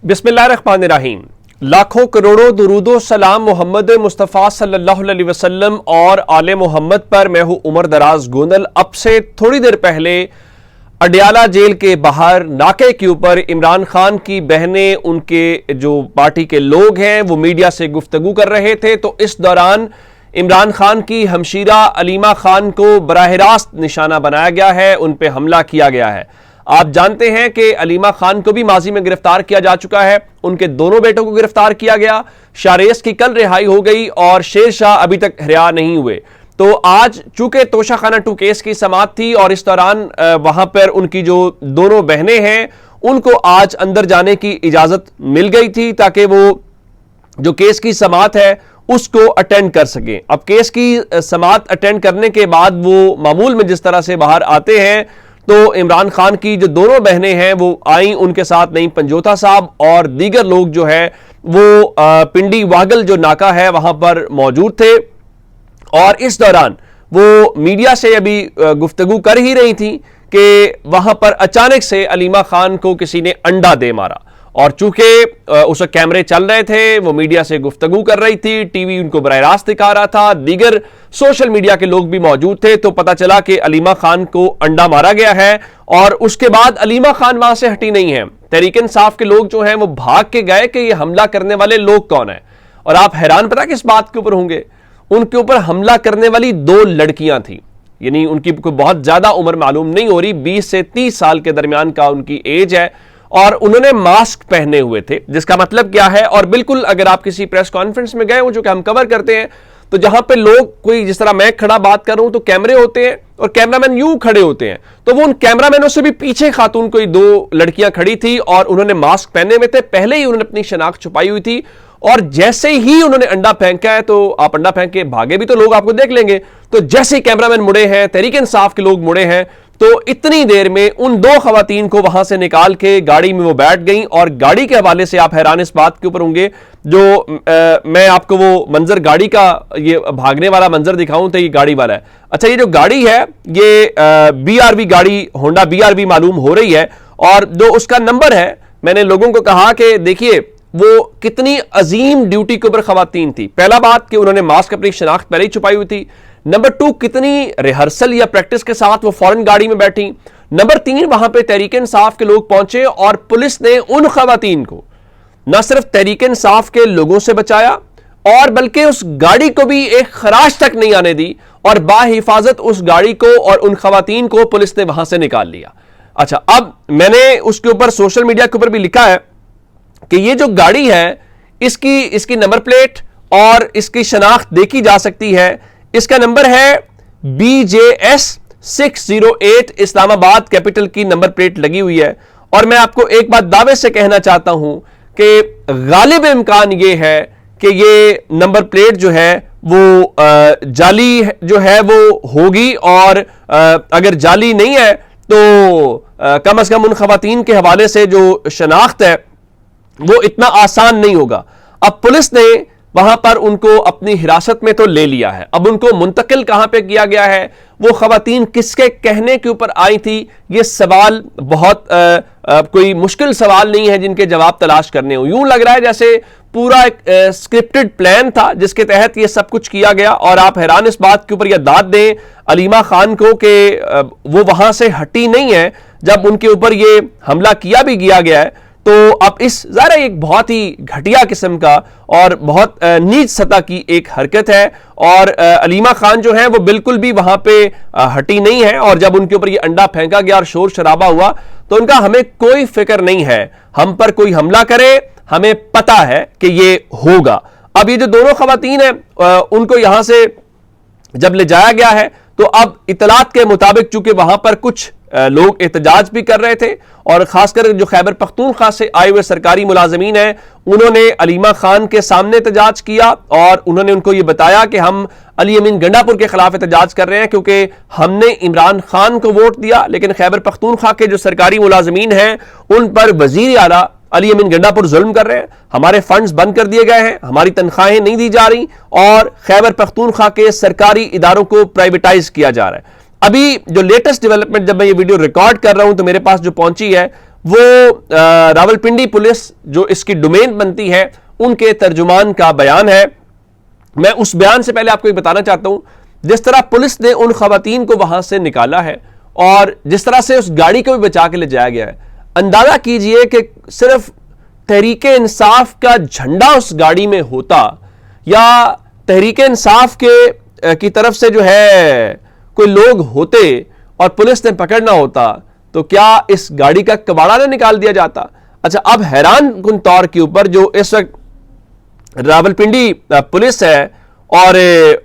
बिस्मिल्लाहिर्रहमानिर्रहीम। लाखों करोड़ों दुरूदो सलाम मोहम्मद मुस्तफ़ा सल्लल्लाहु अलैहि वसल्लम और आले मोहम्मद पर। मैं हूं उमर दराज गोंदल। अब से थोड़ी देर पहले अडियाला जेल के बाहर नाके के ऊपर इमरान खान की बहनें, उनके जो पार्टी के लोग हैं, वो मीडिया से गुफ्तगू कर रहे थे। तो इस दौरान इमरान खान की हमशीरा अलीमा खान को बराह रास्त निशाना बनाया गया है, उन पे हमला किया गया है। आप जानते हैं कि अलीमा खान को भी माजी में गिरफ्तार किया जा चुका है, उनके दोनों बेटों को गिरफ्तार किया गया। शारेस की कल रिहाई हो गई और शेर शाह अभी तक रिहा नहीं हुए। तो आज चूंकि तोशाखाना 2 केस की समाअत थी और इस दौरान वहां पर उनकी जो दोनों बहनें हैं उनको आज अंदर जाने की इजाजत मिल गई थी ताकि वो जो केस की समाअत है उसको अटेंड कर सकें। अब केस की समाअत अटेंड करने के बाद वो मामूल में जिस तरह से बाहर आते हैं तो इमरान खान की जो दोनों बहनें हैं वो आई, उनके साथ नईम पंजोता साहब और दीगर लोग जो है वो पिंडी वागल जो नाका है वहां पर मौजूद थे। और इस दौरान वो मीडिया से अभी गुफ्तगू कर ही रही थी कि वहां पर अचानक से अलीमा खान को किसी ने अंडा दे मारा। और चूंकि उस कैमरे चल रहे थे, वो मीडिया से गुफ्तगू कर रही थी, टीवी उनको बराह रास्त दिखा रहा था, दीगर सोशल मीडिया के लोग भी मौजूद थे। तो पता चला कि अलीमा खान को अंडा मारा गया है। और उसके बाद अलीमा खान वहां से हटी नहीं है। तहरीक इंसाफ के लोग जो हैं वो भाग के गए कि ये हमला करने वाले लोग कौन है। और आप हैरान पता किस बात के ऊपर होंगे, उनके ऊपर हमला करने वाली 2 लड़कियां थी, यानी उनकी कोई बहुत ज्यादा उम्र मालूम नहीं हो रही, 20 से 30 साल के दरमियान का उनकी एज है। और उन्होंने मास्क पहने हुए थे, जिसका मतलब क्या है, और बिल्कुल अगर आप किसी प्रेस कॉन्फ्रेंस में गए हो जो कि हम कवर करते हैं, तो जहां पे लोग, कोई जिस तरह मैं खड़ा बात कर रहा हूं तो कैमरे होते हैं और कैमरामैन यूं खड़े होते हैं, तो वो उन कैमरामैनों से भी पीछे खातून कोई 2 लड़कियां खड़ी थी और उन्होंने मास्क पहने हुए थे। पहले ही उन्होंने अपनी शनाख्त छुपाई हुई थी और जैसे ही उन्होंने अंडा फेंका है, तो आप अंडा फेंक के भागे भी तो लोग आपको देख लेंगे। तो जैसे ही कैमरामैन मुड़े हैं, तहरीक इंसाफ के लोग मुड़े हैं, तो इतनी देर में उन 2 खवातीन को वहां से निकाल के गाड़ी में वो बैठ गई। और गाड़ी के हवाले से आप हैरान इस बात के ऊपर होंगे, जो मैं आपको वो मंजर गाड़ी का, ये भागने वाला मंजर दिखाऊं तो ये गाड़ी वाला है। अच्छा, ये जो गाड़ी है ये BRV गाड़ी, होंडा BRV मालूम हो रही है। और जो उसका नंबर है, मैंने लोगों को कहा कि देखिए वो कितनी अजीम ड्यूटी के ऊपर खवातीन थी। पहला बात कि उन्होंने मास्क अपनी शनाख्त पहले ही छुपाई हुई थी। नंबर 2, कितनी रिहर्सल या प्रैक्टिस के साथ वो फौरन गाड़ी में बैठी। नंबर 3, वहां पे तहरीक इंसाफ के लोग पहुंचे और पुलिस ने उन खवातीन को न सिर्फ तहरीक इंसाफ के लोगों से बचाया और बल्कि उस गाड़ी को भी एक खराश तक नहीं आने दी और बाहिफाजत उस गाड़ी को और उन खवातीन को पुलिस ने वहां से निकाल लिया। अच्छा, अब मैंने उसके ऊपर सोशल मीडिया के ऊपर भी लिखा है कि ये जो गाड़ी है इसकी नंबर प्लेट और इसकी शनाख्त देखी जा सकती है। इसका नंबर है BJS 608, इस्लामाबाद कैपिटल की नंबर प्लेट लगी हुई है। और मैं आपको एक बात दावे से कहना चाहता हूं कि गालिब इम्कान ये है कि ये नंबर प्लेट जो है वो जाली जो है वो होगी। और अगर जाली नहीं है तो कम से कम उन खवातीन के हवाले से जो शनाख्त है वो इतना आसान नहीं होगा। अब पुलिस ने वहां पर उनको अपनी हिरासत में तो ले लिया है, अब उनको मुंतकिल कहां पे किया गया है, वो खवातीन किसके कहने के ऊपर आई थी, ये सवाल बहुत कोई मुश्किल सवाल नहीं है जिनके जवाब तलाश करने हो। यूं लग रहा है जैसे पूरा एक स्क्रिप्टेड प्लान था जिसके तहत ये सब कुछ किया गया। और आप हैरान इस बात के ऊपर यह दाद दें अलीमा खान को कि वो वहां से हटी नहीं है जब उनके ऊपर ये हमला किया भी किया गया है। तो अब इस ज़रा एक बहुत ही घटिया किस्म का और बहुत नीच सतह की एक हरकत है। और अलीमा खान जो है वो बिल्कुल भी वहां पे हटी नहीं है। और जब उनके ऊपर ये अंडा फेंका गया और शोर शराबा हुआ तो उनका हमें कोई फिक्र नहीं है, हम पर कोई हमला करे हमें पता है कि ये होगा। अब ये जो दोनों खवातीन हैं उनको यहां से जब ले जाया गया है तो अब इतलात के मुताबिक चूंकि वहां पर कुछ लोग एहतजाज भी कर रहे थे और खासकर जो खैबर पख्तूनख्वा से आए हुए सरकारी मुलाजमीन हैं उन्होंने अलीमा खान के सामने एहतजाज किया और उन्होंने उनको ये बताया कि हम अली अमीन गंडापुर के खिलाफ एहतजाज कर रहे हैं क्योंकि हमने इमरान खान को वोट दिया, लेकिन खैबर पख्तूनख्वा के जो सरकारी मुलाजमीन हैं उन पर वजीर आला अली अमीन गंडापुर जुल्म कर रहे हैं, हमारे फंड्स बंद कर दिए गए हैं, हमारी तनख्वाहें नहीं दी जा रही और खैबर पख्तूनख्वा के सरकारी इदारों को प्राइवेटाइज किया जा रहा है। अभी जो लेटेस्ट डेवलपमेंट, जब मैं ये वीडियो रिकॉर्ड कर रहा हूं तो मेरे पास जो पहुंची है وہ راولپنڈی پولیس جو اس کی ڈومین بنتی ہے ان کے ترجمان کا بیان ہے. میں اس بیان سے پہلے آپ کو یہ بتانا چاہتا ہوں جس طرح پولیس نے ان خواتین کو وہاں سے نکالا ہے اور جس طرح سے اس گاڑی کو بھی بچا کے لے جایا گیا ہے, اندازہ کیجئے کہ صرف تحریک انصاف کا جھنڈا اس گاڑی میں ہوتا یا تحریک انصاف کی طرف سے جو ہے کوئی لوگ ہوتے اور پولیس نے پکڑنا ہوتا تو کیا اس گاڑی کا کباڑا نہ نکال دیا جاتا. اچھا, اب حیران کن طور کے اوپر جو اس وقت راولپنڈی پولیس ہے اور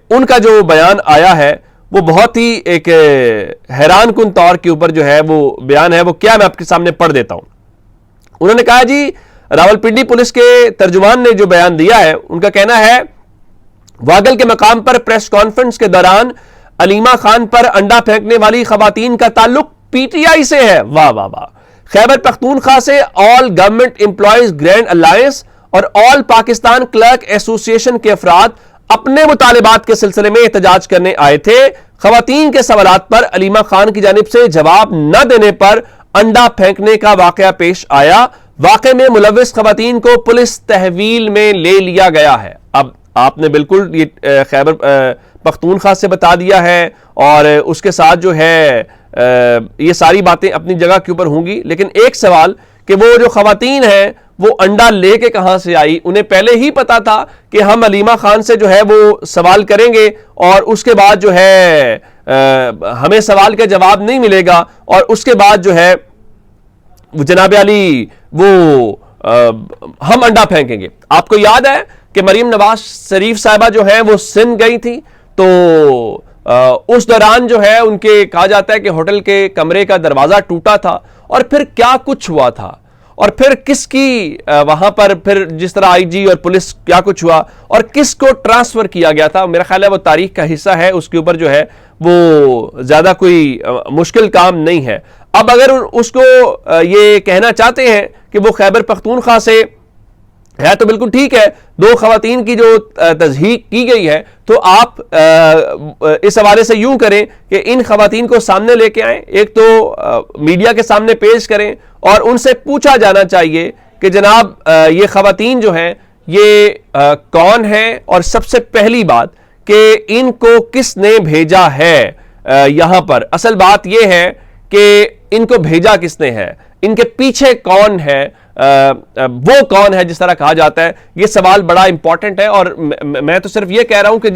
ان کا جو بیان آیا ہے وہ بہت ہی ایک حیران کن طور کے اوپر جو ہے وہ بیان ہے. وہ کیا میں آپ کے سامنے پڑھ دیتا ہوں. انہوں نے کہا جی راولپنڈی پولیس کے ترجمان نے جو بیان دیا ہے ان کا کہنا ہے واگل کے مقام پر پریس کانفرنس کے دوران علیمہ خان پر انڈا پھینکنے والی خواتین کا تعلق پی ٹی آئی سے ہے. واہ واہ واہ. خیبر پختونخوا سے آل گورنمنٹ امپلائیز گرینڈ الائنس اور آل پاکستان کلرک ایسوسی ایشن کے افراد اپنے مطالبات کے سلسلے میں احتجاج کرنے آئے تھے. خواتین کے سوالات پر علیمہ خان کی جانب سے جواب نہ دینے پر انڈا پھینکنے کا واقعہ پیش آیا. واقعے میں ملوث خواتین کو پولیس تحویل میں لے لیا گیا ہے. اب آپ نے بالکل یہ خیبر پختونخوا سے بتا دیا ہے اور اس کے ساتھ جو ہے یہ ساری باتیں اپنی جگہ کے اوپر ہوں گی, لیکن ایک سوال کہ وہ جو خواتین ہیں وہ انڈا لے کے کہاں سے آئی؟ انہیں پہلے ہی پتا تھا کہ ہم علیمہ خان سے جو ہے وہ سوال کریں گے اور اس کے بعد جو ہے ہمیں سوال کا جواب نہیں ملے گا اور اس کے بعد جو ہے جناب علی وہ ہم انڈا پھینکیں گے. آپ کو یاد ہے کہ مریم نواز شریف صاحبہ جو ہے وہ سندھ گئی تھی تو اس دوران جو ہے ان کے کہا جاتا ہے کہ ہوٹل کے کمرے کا دروازہ ٹوٹا تھا اور پھر کیا کچھ ہوا تھا اور پھر کس کی وہاں پر پھر جس طرح آئی جی اور پولیس کیا کچھ ہوا اور کس کو ٹرانسفر کیا گیا تھا. میرا خیال ہے وہ تاریخ کا حصہ ہے, اس کے اوپر جو ہے وہ زیادہ کوئی مشکل کام نہیں ہے. اب اگر اس کو یہ کہنا چاہتے ہیں کہ وہ خیبر پختونخوا سے ہے تو بالکل ٹھیک ہے, دو خواتین کی جو تصحیح کی گئی ہے تو آپ اس حوالے سے یوں کریں کہ ان خواتین کو سامنے لے کے آئیں, ایک تو میڈیا کے سامنے پیش کریں اور ان سے پوچھا جانا چاہیے کہ جناب یہ خواتین جو ہیں یہ کون ہیں اور سب سے پہلی بات کہ ان کو کس نے بھیجا ہے یہاں پر. اصل بات یہ ہے کہ ان کو بھیجا کس نے ہے, ان کے پیچھے کون ہے, وہ کون ہے جس طرح کہا جاتا ہے. یہ سوال بڑا امپورٹنٹ ہے اور میں تو صرف یہ کہہ رہا ہوں کہ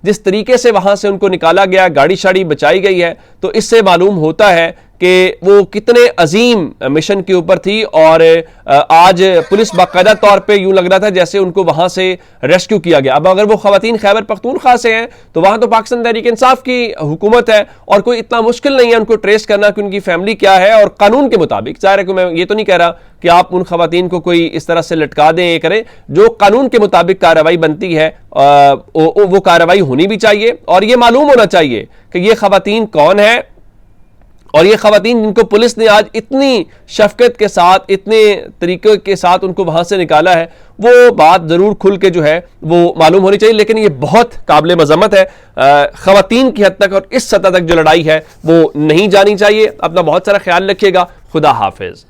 جس طریقے سے وہاں سے ان کو نکالا گیا, گاڑی شاڑی بچائی گئی ہے, تو اس سے معلوم ہوتا ہے کہ وہ کتنے عظیم مشن کے اوپر تھی اور آج پولیس باقاعدہ طور پہ یوں لگ رہا تھا جیسے ان کو وہاں سے ریسکیو کیا گیا. اب اگر وہ خواتین خیبر پختونخوا سے ہیں تو وہاں تو پاکستان تحریک انصاف کی حکومت ہے اور کوئی اتنا مشکل نہیں ہے ان کو ٹریس کرنا کہ ان کی فیملی کیا ہے, اور قانون کے مطابق ظاہر ہے کہ میں یہ تو نہیں کہہ رہا کہ آپ ان خواتین کو کوئی اس طرح سے لٹکا دیں, یہ کریں, جو قانون کے مطابق کارروائی بنتی ہے وہ کارروائی ہونی بھی چاہیے اور یہ معلوم ہونا چاہیے کہ یہ خواتین کون ہے. اور یہ خواتین جن کو پولیس نے آج اتنی شفقت کے ساتھ اتنے طریقے کے ساتھ ان کو وہاں سے نکالا ہے, وہ بات ضرور کھل کے جو ہے وہ معلوم ہونی چاہیے. لیکن یہ بہت قابل مذمت ہے, خواتین کی حد تک اور اس سطح تک جو لڑائی ہے وہ نہیں جانی چاہیے. اپنا بہت سارا خیال رکھیے گا. خدا حافظ.